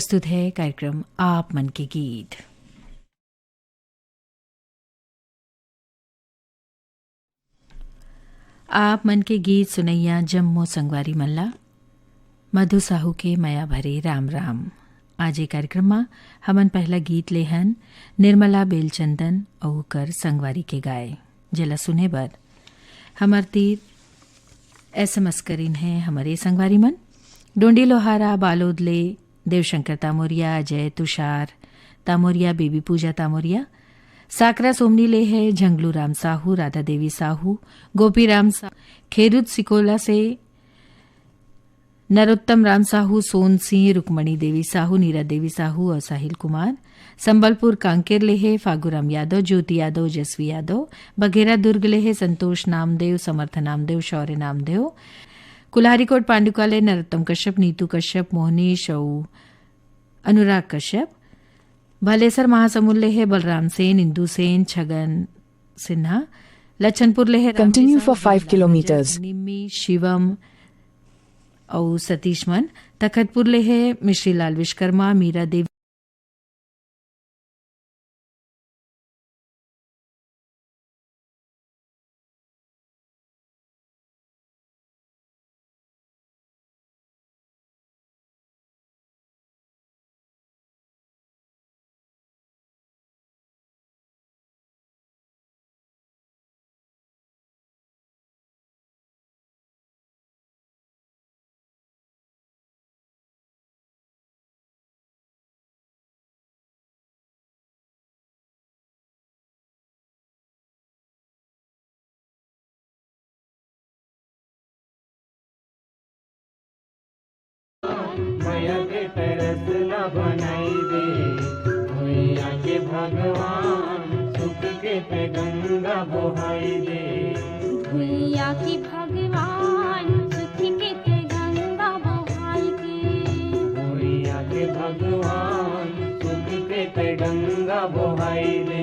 प्रस्तुत है कार्यक्रम आप मन के गीत। आप मन के गीत सुनैया जम्मो संगवारी मल्ला मधु साहू के मया भरे राम राम। आज ये कार्यक्रम में हमन पहला गीत लेहन निर्मला बेलचंदन और कर संगवारी के गाए जला सुने बर हमर तीर SMS करीन है हमारे संगवारी मन डोंडी लोहारा बालोदले देवशंकर तामोरिया, अजय तुषार तामोरिया, बेबी पूजा तामोरिया, साकरा सोमनी ले है झंगलू राम साहू, राधा देवी साहू, गोपी राम साहू, खेरुद सिकोला से नरोत्तम राम साहू, सोन सिंह, रुक्मणी देवी साहू, नीरा देवी साहू और साहिल कुमार, संबलपुर कांकेर ले है फागुराम यादव, ज्योति यादव, जसवी यादव, बघेरा दुर्ग ले है संतोष नामदेव, समर्थ नामदेव, शौर्य नामदेव, कुल्हारीकोट पांडुकाले नरोत्तम कश्यप, नीतू कश्यप, मोहनीश और अनुराग कश्यप, भालेसर महासमुंद ले है बलराम सेन, इंदू सेन, छगन सिन्हा, लच्छनपुर ले है कंटिन्यू फॉर 5 किलोमीटर्स, निम्मी, शिवम और सतीश मन, तखतपुर ले है मिश्री लाल विश्वकर्मा, मीरा देवी, मया के तरस न बनाई दे भैया के भगवान, सुख के पे गंगा बहाई दे भैया के भगवान, सुख के पे गंगा बहाई दे भैया के भगवान, सुख के पे गंगा बहाई दे।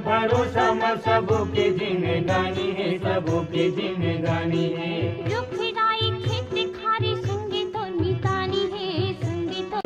भरोसा में सबों के जिंदगानी है, सबों के जिंदगानी है। रुखराई खेत खारी संगीत और मितानी है, संगीत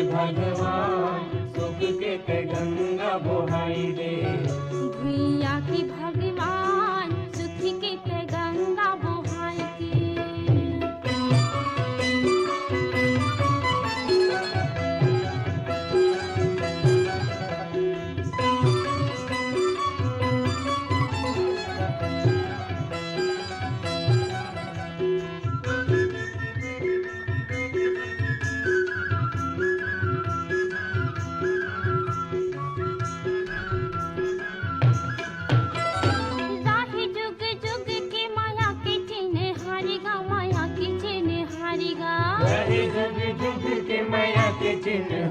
भगवान, सुख के पे गंगा बहाई दे भैया के भगवान, सुख के पे गंगा बहाई दे।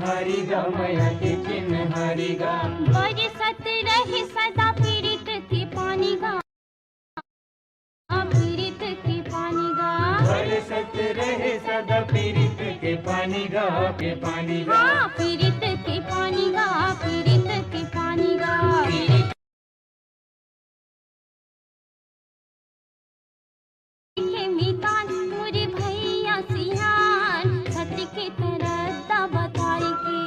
हरिगा मया के चिन्ह हरिगा, बरसत रहे सदा पीड़ित के पानी गा, पीड़ित के पानी गा, बरसत रहे सदा पीड़ित के पानी गा, के पानी गा, पीड़ित के पानी गा, पीड़ित के पानी गा। मितान मुझे भैया सियान, सत्य के तरह बताई के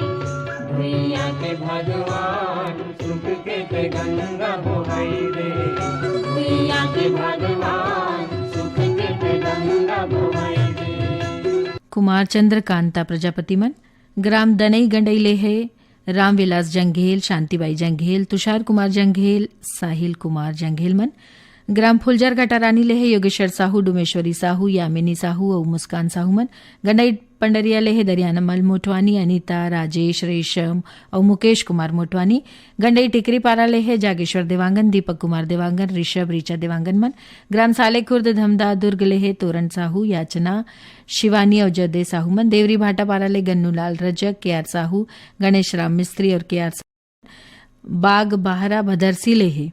भैया के भगवान सुख के ते गंगा बोहाई रे भुइया के भगवान सुख के ते गंगा बोहाई रे। कुमार चंद्र कांता प्रजापति मन, ग्राम दनई गंडई लेहे रामविलास जंघेल, शांतिबाई जंघेल, तुषार कुमार जंघेल, साहिल कुमार जंघेल मन, ग्राम फुलजर घटारानी लेहे योगेश्वर साहू, डुमेश्वरी साहू, यामिनी साहू और मुस्कान साहू मन, गंडई पंडरिया लेहे दरियानमल मोटवानी, अनीता, राजेश, रेशम और मुकेश कुमार मोटवानी, गंडई टिकरी पारा लेहे जागेश्वर देवांगन, दीपक कुमार देवांगन, ऋषभ, रीचा देवांगन मन, ग्राम साले खुर्द धमदा दुर्ग लेहे तोरण साहू, याचना, शिवानी और जयदे साहू मन, देवरी भाटा पारा ले गन्नूलाल रजक, केआर साहू, गणेश राम मिस्त्री और केआर साहू, बाग बाहरा भदरसी लेहे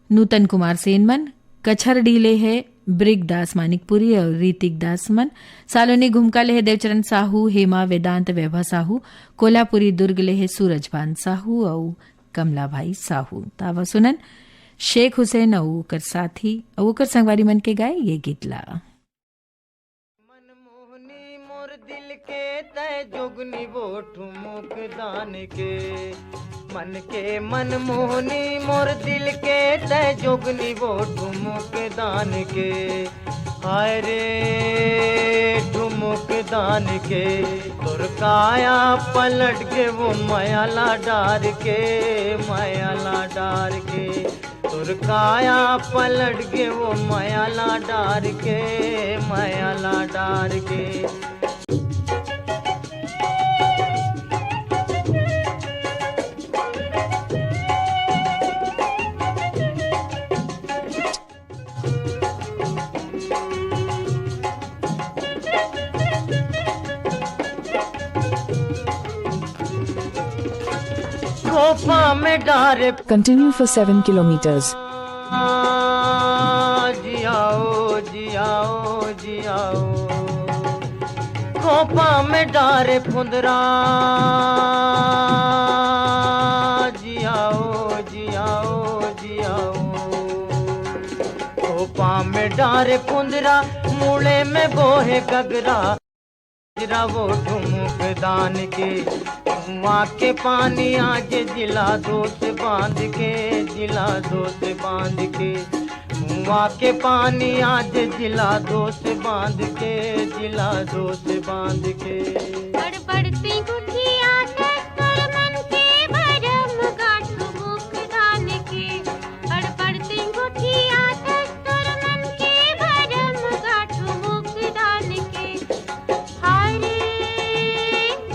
नूतन कुमार सेनमन, कछरडी लेहे ब्रिग दास मानिकपुरी और रीतिक दास मन, सालोनी घुमका लेहे देवचरण साहू, हेमा वेदांत वैभव साहू, कोल्हापुरी दुर्ग लेहे सूरजभान साहू और कमलाभाई साहू। तावा सुनन शेख हुसैन और ओकर साथी और ओकर संगवारी मन के गाय ये गीतला। मनमोहनी मोर दिल के तय जोगनी वो ठुमुक दान के मन के मनमोहनी मोर दिल के तय जोगनी वो ठुमुक दान के हाय रे ठुमुक दान के तोर काया पलट के वो मायाला डार के मायाला डार के तोर काया पलट के वो मायाला डार के मायाला डार के। खोफा में डारे Continue for 7 kilometers. जियाओ जियाओ जियाओ खोपा में डारे फुंदरा जियाओ जियाओ जियाओ खोपा में डारे फुंदरा मूले में बोहे गगरा जरा वो ठुमुक दान के कुआं के पानी आगे जिला दो से बांध के जिला दो से बांध के कुआं के पानी आज जिला दो से बांध के जिला दो से बांध के। बड़बड़ती गुठिया टक्कर मन के भरम गाठू मुख दान के बड़बड़ती गुठिया टक्कर मन के भरम गाठू मुख दान के हाय रे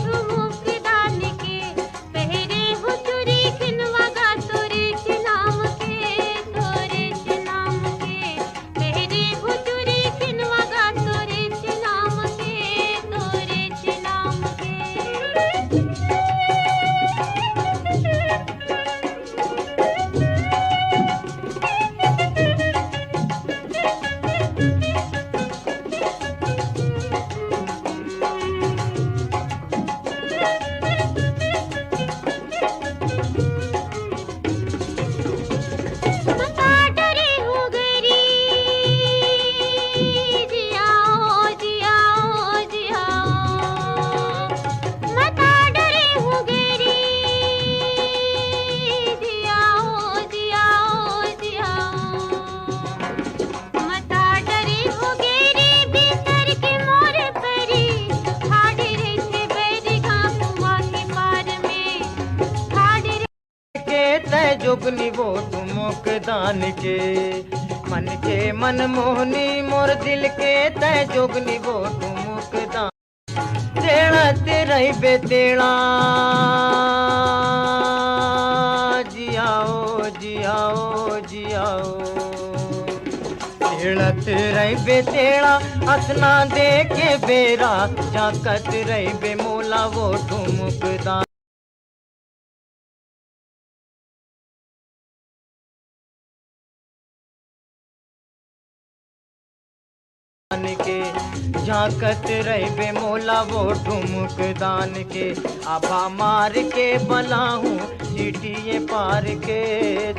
मुख दान के पहरे हो चुरी खिनवा गा तोरे नाम के तोरे नाम के पहरे हो चुरी खिनवा गा तोरे नाम के तोरे नाम के। मता डरे हो गरी जियाओ जियाओ जियाओ मता डरे हो गरी जियाओ जियाओ जियाओ मता डरे हो गरी भीतर के मोर परी ठाड़े रे थे बैरी घापुआ के पार में ठाड़े के तय जोगनी वो ठुमुक दान के मन के मनमोहनी मोर दिल के तय जोगनी वो ठुमुक दान तेड़ा तेरा बेतेड़ा जियाओ जियाओ जियाओ तेड़त रही बेतेड़ा असना दे के बेरा जाकत रही बेमोला वो ठुमुक दान के झांकत रहे बेमोला वो ठुमुक दान के आभा मार के बला हूँ चीटिए पार के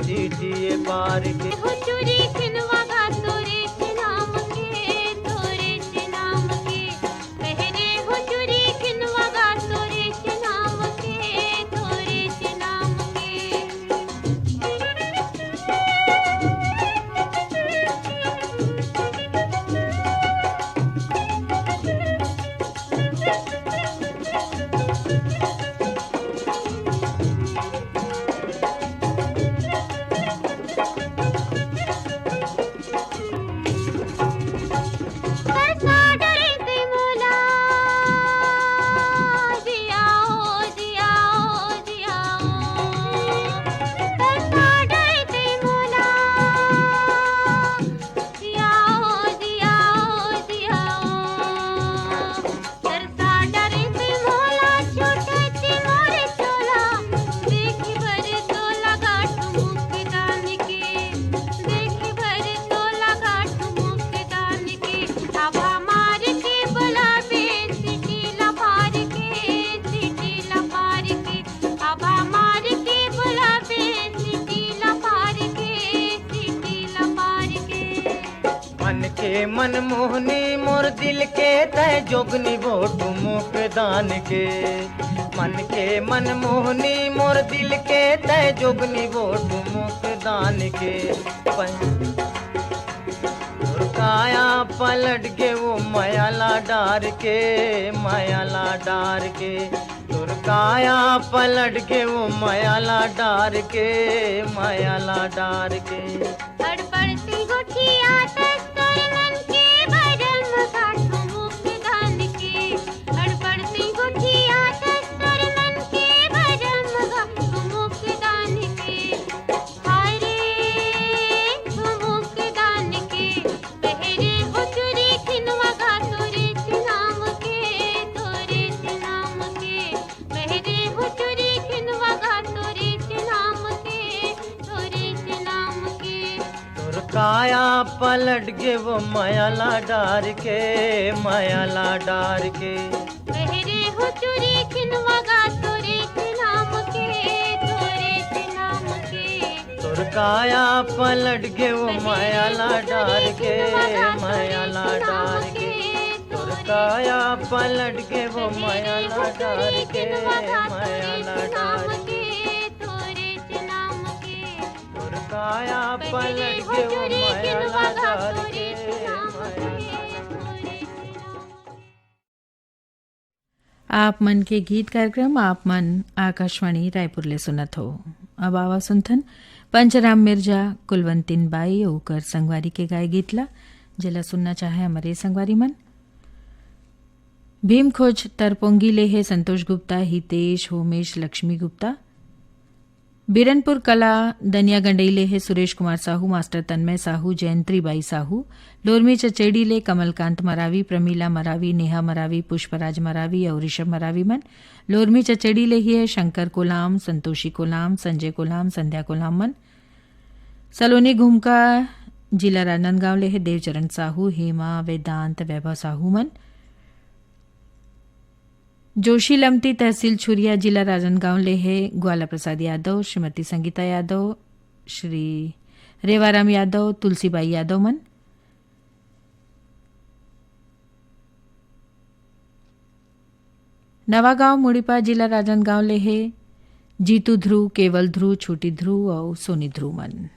चीटिए पार के। हो चुरी खिनवा गा तोरे नाम के तोरे नाम के पहरे हो चुरी खिनवा गा तोरे नाम के के मन मोहनी मोर दिल के तय जोगनी वो ठुमुक दान के। मन के मन मोहनी मोर दिल के तय जोगनी वो ठुमुक दान के। काया पलट के वो मायाला डार के, मायाला डार के। तुर काया पलट के वो मायाला डार के, मायाला डार के। पड़ती गुठिया तस्तर मन के भरम गाठो मुख दान के। पड़ती गुठिया तस्तर मन के भरम गाठो मुख दान के। हाय रे मुख दान के पहरे हो चुरी खिनवा गाठो रे नाम के, तोरे नाम के। पहरे हो चुरी खिनवा गाठो रे नाम के, तोरे नाम के। तुर काया पलट के वो मायाला डार के, मायाला डार के। पहरे हो चुरी खिनवा गाठो रे नाम के, तोरे नाम के। तुर काया पलट के वो मायाला डार के, मायाला डार के। तुर काया पलट के वो मायाला डार के, मायाला डार के। तुर काया पलट के वो मायाला डार के, आप मन के गीत कार्यक्रम आप मन आकाशवाणी रायपुर ले सुनत हो। अब आवा सुनथन पंचराम मिर्जा कुलवंतिन बाई ओकर संगवारी के गाय गीतला जेला सुनना चाहे हमारे संगवारी मन। भीम खोज तरपोंगी ले है संतोष गुप्ता, हितेश, होमेश, लक्ष्मी गुप्ता। बीरनपुर कला दनिया गंडईले है सुरेश कुमार साहू, मास्टर तन्मय साहू, जयंत्री बाई साहू। लोरमी चचेड़ी ले कमलकांत मरावी, प्रमीला मरावी, नेहा मरावी, पुष्पराज मरावी और ऋषभ मरावी मन। लोरमी चचेड़ी ले ही है शंकर कोलाम, संतोषी कोलाम, संजय कोलाम, संध्या कोलाम मन। सलोनी घुमका जिला राजनांदगांव ले है देवचरण साहू, हेमा, वेदांत, वैभव साहू मन। जोशी लमती तहसील छुरिया जिला राजनांदगांव ले है ग्वाला प्रसाद यादव, श्रीमती संगीता यादव, श्री रेवाराम यादव, तुलसीबाई यादव मन। नवागांव मुड़ीपा जिला राजनांदगांव ले है जीतू ध्रुव, केवल ध्रुव, छोटी ध्रुव और सोनी ध्रुव मन।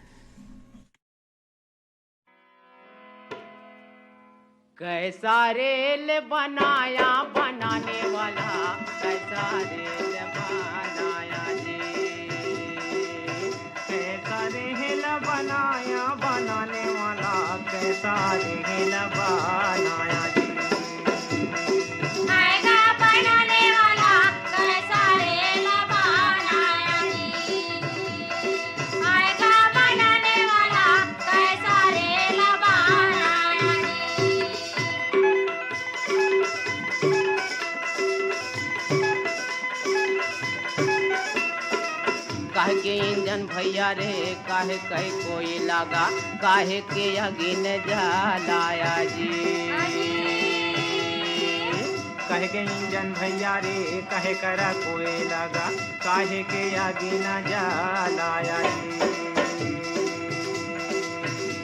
कैसा रेल बनाया बनाने वाला, कैसा रेल बनाया जी। कैसा रेल बनाया बनाने वाला, कैसा रेल बनाया जी। आएगा बनाने वाला कैसा रेल बनाया जी। आएगा बनाने वाला कैसा रेल बनाया जी। काहे के इंजन भैया रे, काहे कहीं कोई लगा, काहे के अगिन जलाया जी। काहे के इंजन भैया रे, काहे करा कोई लगा, काहे के अगिन जलाया जी।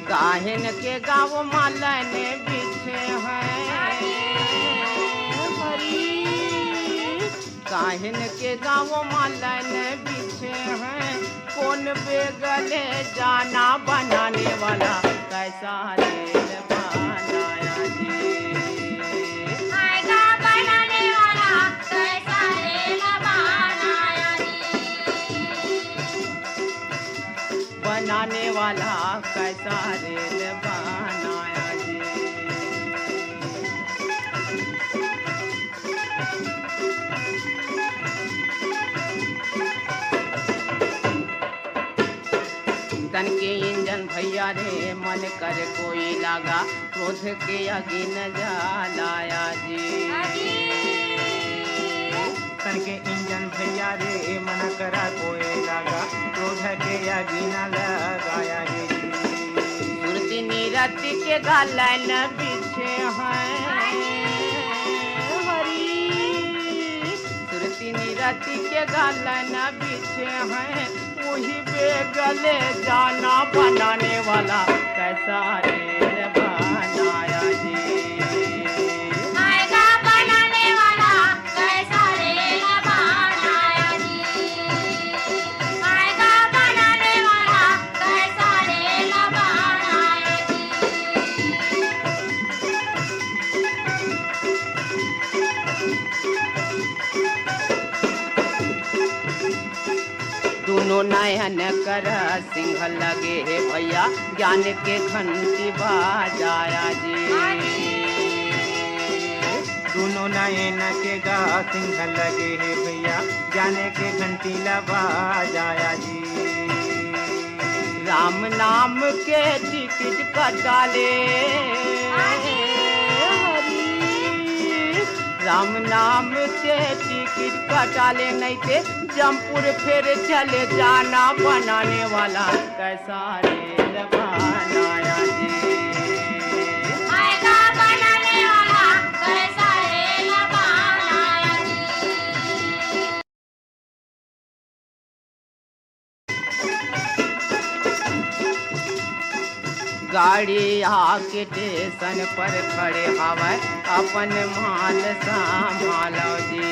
काहेन के गाँव मालन बिछे हैं हरी, काहिन के गाँव मालन बिछे हैं, कौन बेगले जाना बनाने वाला, कैसा रेल बनाया जी। आएगा बनाने वाला कैसा रेल बनाया जी। बनाने वाला कैसा रेल बनाया जी। तन के इंजन भैया रे, मन कर कोई लगा, क्रोध के अगिन जलाया जी। तन के इंजन भैया रे, मन करा कोई लगा, क्रोध के अगिन लगाया जी। सुरती नीरति के गालन बिछे हैं हरी, सुरती नीरति के गालन बिछे हैं, वही बेगले जाना बनाने वाला, कैसा रेल बनाया दोनों नयन कर सिंह लगे हे भैया ज्ञान के घंटी बजाया जी दोनों नयन के गा सिंह लगे हे भैया जाने के घंटी बजाया जी राम नाम के टिकट कटाले राम नाम के टिकट कटाले नहीं थे जमपुर फिर चले जाना बनाने वाला कैसा रेल बनाया जी बनाने वाला कैसा रेल बनाया जी गाड़ी आके स्टेशन पर खड़े हवाए अपन माल संभालो जी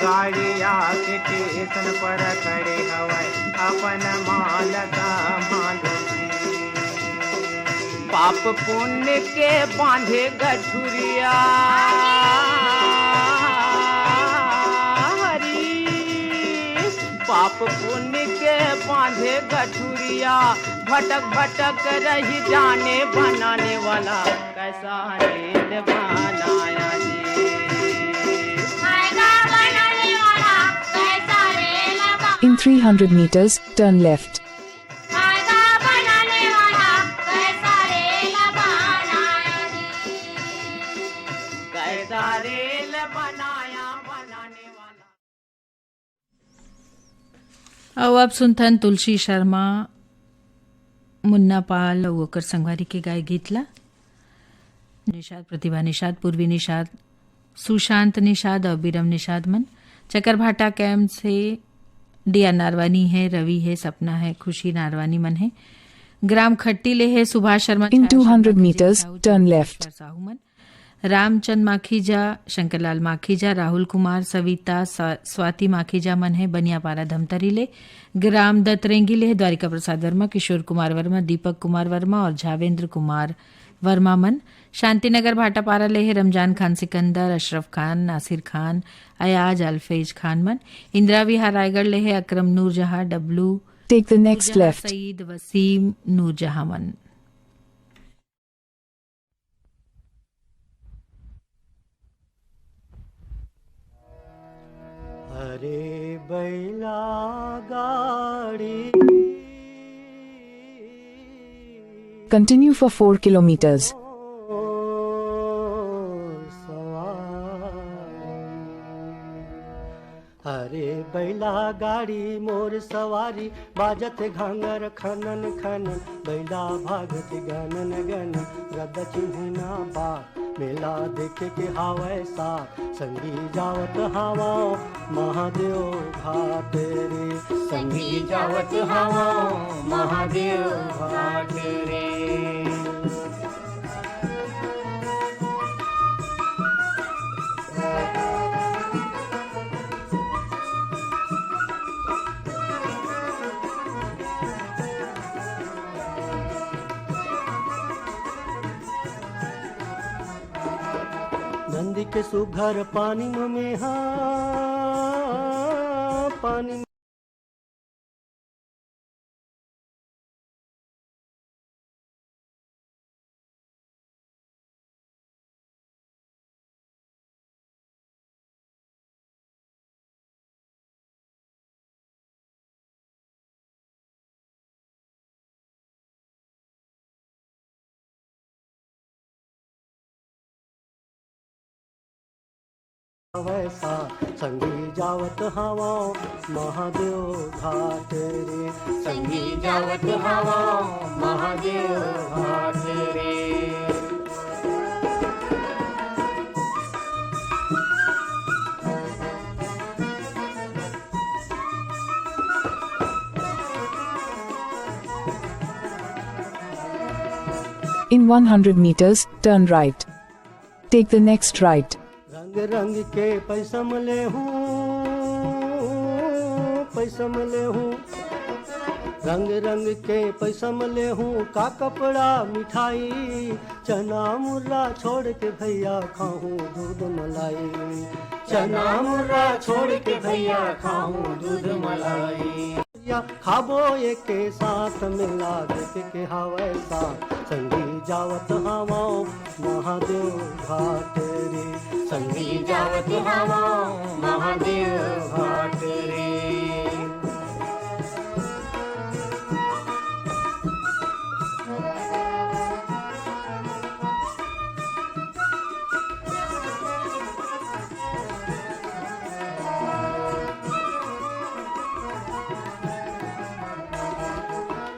गाड़ी आके स्टेशन पर खड़े हवाए अपन माल संभालो जी पाप पुण्य के बांधे गठुरिया पाप पुण्य के बांधे गठुरिया भटक भटक रही जाने बनाने वाला कैसा रेल बनाया जी बनाने वाला कैसा rail In 300 meters, turn left. बनाने वाला कैसा रेल बनाया जी कैसा रेल बनाया बनाने वाला। अब सुनथन तुलसी शर्मा मुन्ना पाल ओकर संगवारी के गाय गीतला निषाद प्रतिभा निषाद पूर्वी निषाद सुशांत निषाद और बीरम निषाद मन चकरभाटा कैंप से डिया नारवानी है रवि है सपना है खुशी नारवानी मन है ग्राम खट्टी ले है Subhash Sharma In 200 meters, turn left. Sahu मन रामचंद माखीजा शंकरलाल माखीजा राहुल कुमार सविता स्वाति माखीजा मन है बनियापारा धमतरीले ग्राम दत्तरेंगीले द्वारिका प्रसाद वर्मा किशोर कुमार वर्मा दीपक कुमार वर्मा और झावेंद्र कुमार वर्मा मन शांतिनगर भाटापारा ले है रमजान खान सिकंदर अशरफ खान नासिर खान अयाज अल्फेज खान मन इंदिरा विहार रायगढ़ ले है Akram Noorjahan Dablu Take the next left. Saeed Waseem Noorjahan मन अरे बैला गाड़ी Continue for 4 kilometers. अरे बैला गाड़ी मोर सवारी बाजत घांगर खनन खनन बैला भागत गनन गनन गद चिन्हना बा मेला देखे के हावै सा संगी जावत हवा महादेव घाट रे संगी जावत हवा महादेव घाट रे नंदी के सुघर पानी में हा पानी वैसा संगी जावत हवा महादेव घाट रे संगी जावत हवा महादेव घाट रे In 100 meters, turn right. Take the next right. रंग रंग के पैसम ले हूँ रंग रंग के पैसम ले हूँ का कपड़ा मिठाई, चना मुर्रा छोड़ के भैया खाऊं दूध मलाई, चना मुर्रा छोड़ के भैया खाऊं दूध मलाई। या खाबो एक के साथ मिला देख के हवा साथ, संगी जावत हवा महादेव घाट रे, संगी जावत हवा महादेव घाट रे।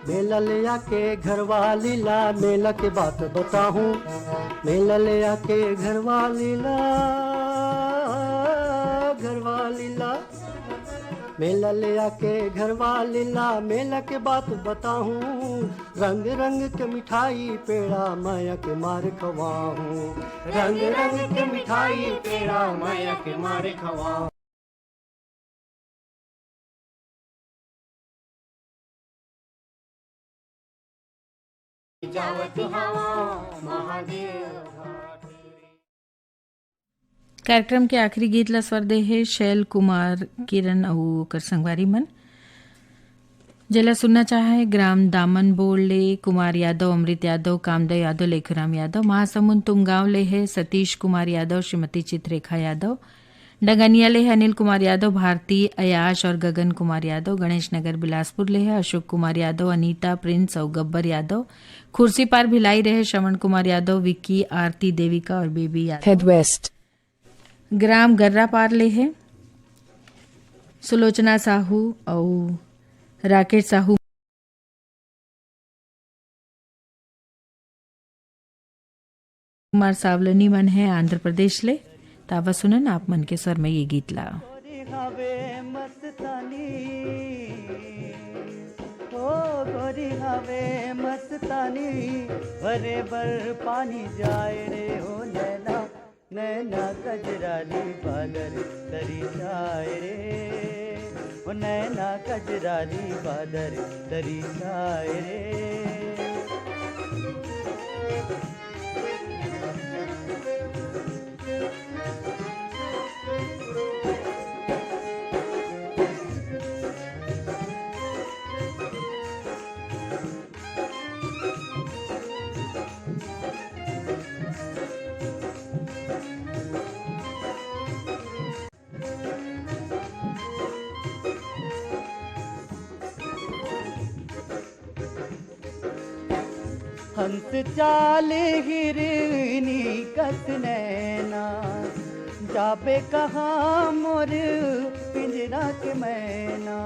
मेला ले आके घर वाली ला, मेला के बात बताऊं, मेला ले आके घर वाली ला, घर वाली ला, मेला ले आके घर वाली ला, मेला के बात बताऊं, रंग रंग के मिठाई पेड़ा माया के मार खवाऊं, रंग रंग के मिठाई पेड़ा माया के मार खवाऊं। जावत हवा महादेव घाट रे। कार्यक्रम के आखिरी गीत ला स्वर दे है शैल कुमार किरण अऊ ओकर संगवारी मन, जेला सुनना चाहे ग्राम दामन बोल ले कुमार यादव, अमृत यादव, कामदेव यादव, लेखराम यादव। महासमुंद तुमगांव ले है सतीश कुमार यादव, श्रीमती चित्ररेखा यादव। डंगनिया ले है अनिल कुमार यादव, भारती, अयाश और गगन कुमार यादव। गणेश नगर बिलासपुर ले है अशोक कुमार यादव, अनीता, प्रिंस और गब्बर यादव। खुर्सी पार भिलाई रहे श्रवण कुमार यादव, विक्की, आरती, देविका और बेबी यादव। Head west. ग्राम गर्रा पार ले है सुलोचना साहू और राकेश साहू। कुमार सावलनी मन है आंध्र प्रदेश ले। तावा सुनन आप मन के स्वर में ये गीत ला। गोरी हवे मस्तानी, ओ गोरी हवे मस्तानी, भरे बर पानी जाए रे हो नैना, नैना कजराली बादल तरी जाए रे, ओ नैना कजराली बादल तरी जाए रे। हंस चाल हिरनी कस नैना, जाबे कहाँ मोर पिंजरा के मैना।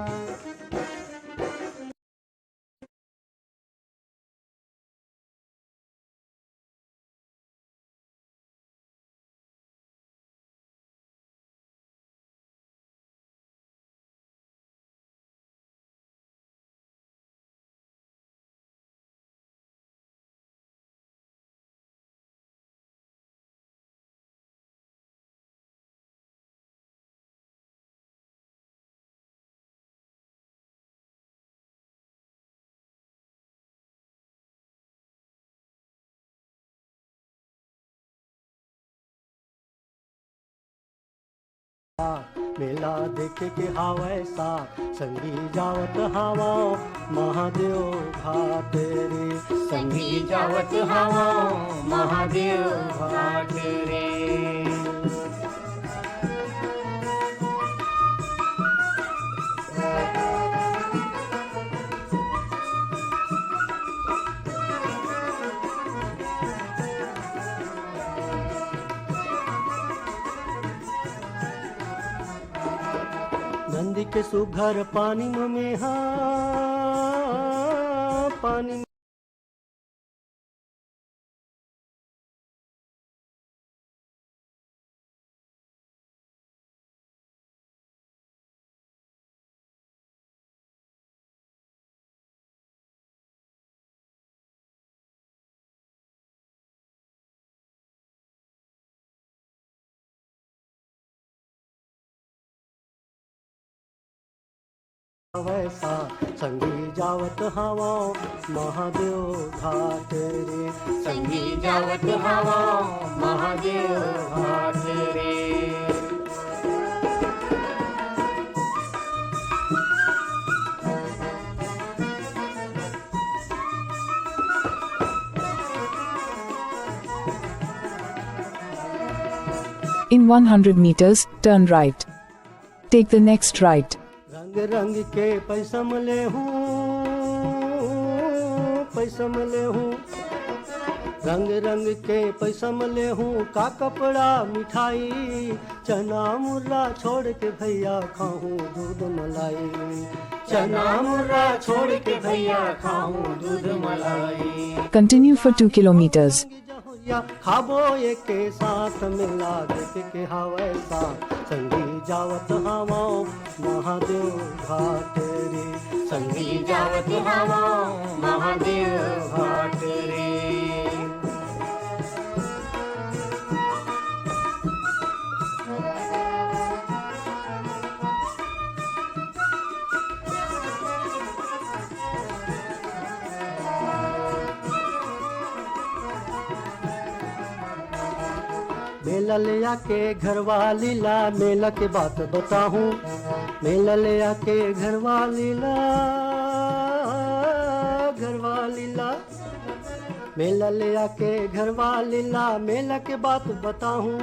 मेला देखे के हावै सा, संगी जावत हवा महादेव घाट रे, संगी जावत हवा महादेव घाट रे। नंदी के सुघर पानी में हा पानी वैसा संगी जावत हवा महादेव घाट रे, संगी जावत हवा महादेव घाट रे। In 100 meters, turn right. Take the next right. रंग रंग के पैसम ले हूँ, पैसम ले हूँ, रंग रंग के पैसम ले हूँ, का कपड़ा मिठाई, चना मुर्रा छोड़ के भैया खाऊं दूध मलाई, चना मुर्रा छोड़ के भैया खाऊं दूध मलाई। Continue for 2 kilometers. या खाबो एक के साथ मिला देख के हवैसा संगी जावत हवा महादेव घाट रे, संगी जावत हवा महादेव घाट रे। मेला ले आके घर वाली ला, मेला के बात बताऊं, मेला ले आके घर वाली ला, घर वाली ला, मेला ले आके घर वाली ला, मेला के बात बताऊं,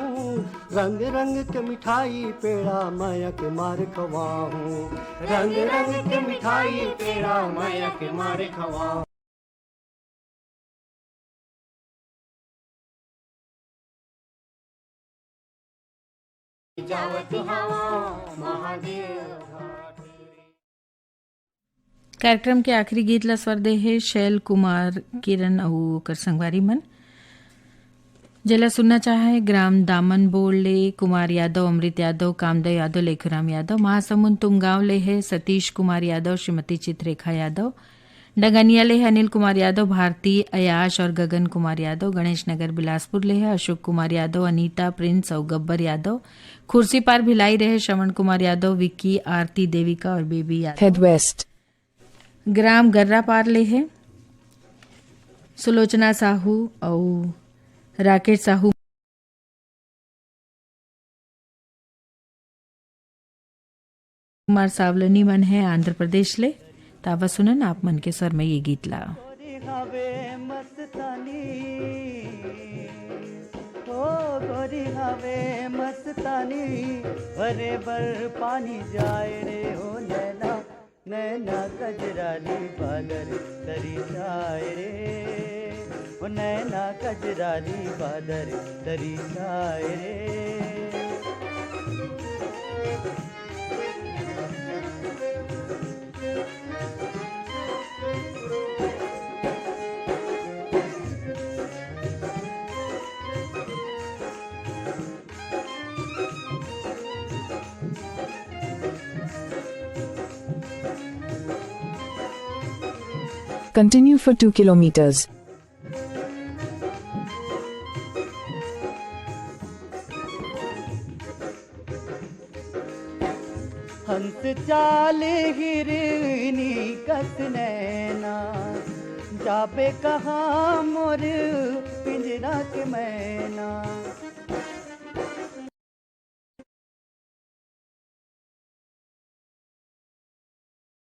रंग रंग के मिठाई पेड़ा माया के मारे खवाऊं, रंग रंग के मिठाई पेड़ा माया के मारे खवाऊं। जावत हवा महादेव घाट रे। कार्यक्रम के आखिरी गीत ला स्वर दे है शैल कुमार किरण अऊ कर संगवारी मन, जेला सुनना चाहे ग्राम दामन बोल ले कुमार यादव, अमृत यादव, कामदेव यादव, लेखुराम यादव। महासमुंद तुमगांव ले है सतीश कुमार यादव, श्रीमती चित्ररेखा यादव। डगनिया ले है अनिल कुमार यादव, भारती, अयाश और गगन कुमार यादव। गणेश नगर बिलासपुर ले है अशोक कुमार यादव, अनीता, प्रिंस और गब्बर यादव। खुर्सी पार भिलाई रहे श्रवण कुमार यादव, विक्की, आरती, देविका और बेबी यादव। Head west. ग्राम गर्रा पार ले है सुलोचना साहू और राकेश साहू। कुमार सावलनी मन है आंध्र प्रदेश ले। तावा सुनन आप मन के स्वर में ये गीत ला। गोरी हवे मस्तानी, भरे भर पानी जाए रे हो नैना, नैना कजराली बादर तरी जाए रे, हो नैना कजराली बादर तरी जाए रे। Continue for 2 kilometers. हंस चाले हिरनी कस नैना, जाबे कहाँ मोर पिंजरा के मैना,